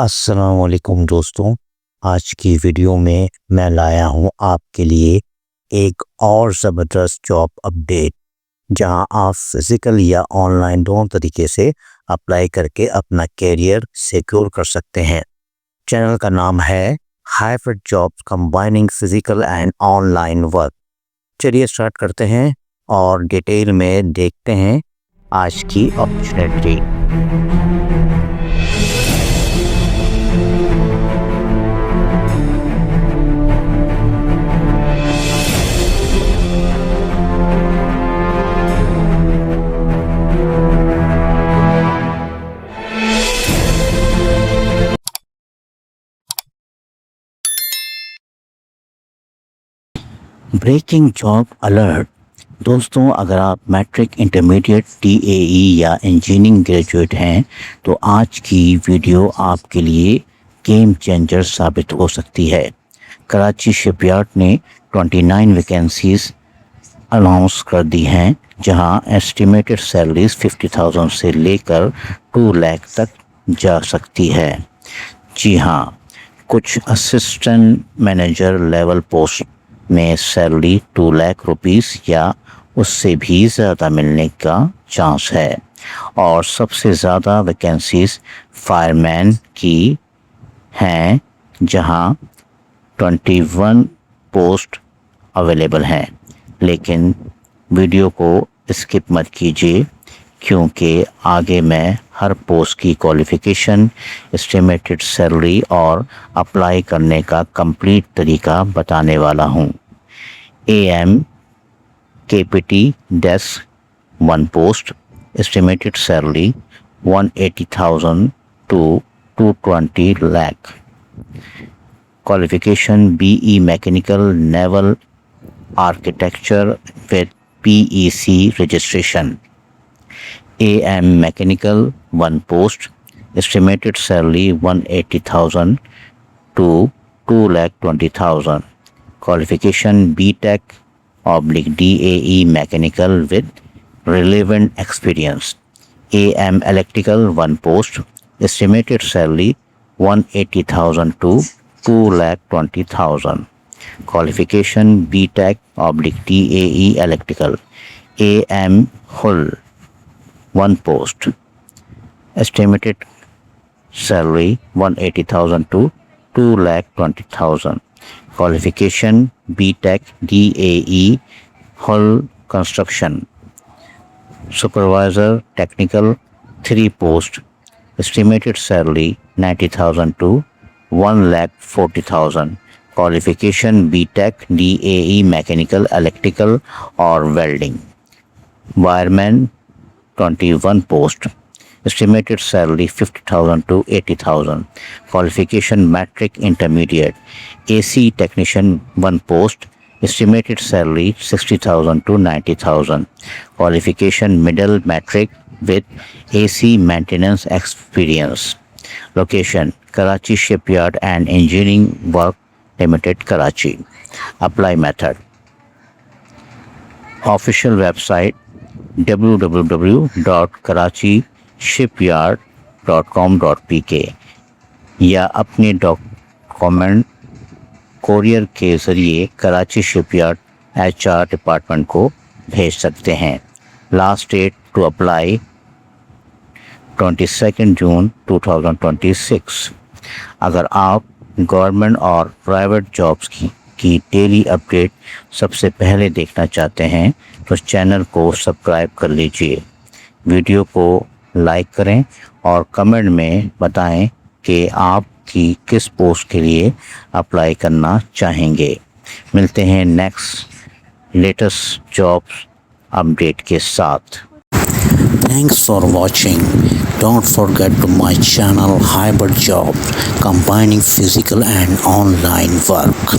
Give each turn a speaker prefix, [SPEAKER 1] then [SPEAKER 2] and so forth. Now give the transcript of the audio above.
[SPEAKER 1] السلام علیکم دوستوں، آج کی ویڈیو میں لایا ہوں آپ کے لیے ایک اور زبردست جاب اپڈیٹ، جہاں آپ فزیکل یا آن لائن دونوں طریقے سے اپلائی کر کے اپنا کیریئر سیکیور کر سکتے ہیں۔ چینل کا نام ہے hybrid jobs combining physical and on line work. چلیے اسٹارٹ کرتے ہیں اور ڈیٹیل میں دیکھتے ہیں آج کی اپرچونیٹی۔ Breaking job alert. دوستوں، اگر آپ میٹرک، انٹرمیڈیٹ، ٹی اے ای یا انجینئرنگ گریجویٹ ہیں تو آج کی ویڈیو آپ کے لیے گیم چینجر ثابت ہو سکتی ہے۔ کراچی شپ یارڈ نے 29 ویکینسیز اناؤنس کر دی ہیں، جہاں ایسٹیمیٹڈ سیلریز 50,000 سے لے کر 2 لاکھ تک جا سکتی ہے۔ جی ہاں، کچھ اسسٹنٹ مینیجر لیول پوسٹ میں سیلری 2 لاکھ روپیز یا اس سے بھی زیادہ ملنے کا چانس ہے، اور سب سے زیادہ ویکینسیز فائر مین کی ہیں، جہاں 21 پوسٹ اویلیبل ہیں۔ لیکن ویڈیو کو اسکپ مت کیجیے، کیونکہ آگے میں ہر پوسٹ کی کوالیفیکیشن، اسٹیمیٹڈ سیلری اور اپلائی کرنے کا کمپلیٹ طریقہ بتانے والا ہوں۔ A M K P T desk 1 post, estimated salary 180,000 to 220 lakh، qualification B E mechanical naval architecture with PEC registration۔ A M mechanical 1 post, estimated salary 180,000 to 220,000، qualification B tech D A E mechanical with relevant experience۔ A M electrical 1 post, estimated salary 180,000 to 220,000، qualification B tech D A E electrical. A M hull 1 post, estimated salary 180,000 to 220,000، qualification B tech D A E hull construction. Supervisor technical 3 post, estimated salary 90,000 to 140,000، qualification B tech D A E mechanical electrical اور welding. Wireman 21 post, estimated salary 50,000 to 80,000، qualification matric intermediate. A C technician 1 post, estimated salary 60,000 to 90,000، qualification middle matric with A C maintenance experience. Location Karachi shipyard and engineering work limited, Karachi. Apply method, official website www.karachishipyard.com.pk، یا اپنے document courier کے ذریعے کراچی شپ yard HR department کو بھیج سکتے ہیں۔ Last date to apply 22 جون 2026۔ اگر آپ گورنمنٹ اور پرائیویٹ جابس کی ڈیلی اپڈیٹ سب سے پہلے دیکھنا چاہتے ہیں تو چینل کو سبسکرائب کر لیجئے، ویڈیو کو لائک کریں اور کمنٹ میں بتائیں کہ آپ کی کس پوسٹ کے لیے اپلائی کرنا چاہیں گے۔ ملتے ہیں نیکسٹ لیٹسٹ جابس اپڈیٹ کے ساتھ۔ Thanks for watching. Don't forget to my channel Hybrid Job, combining physical and online work.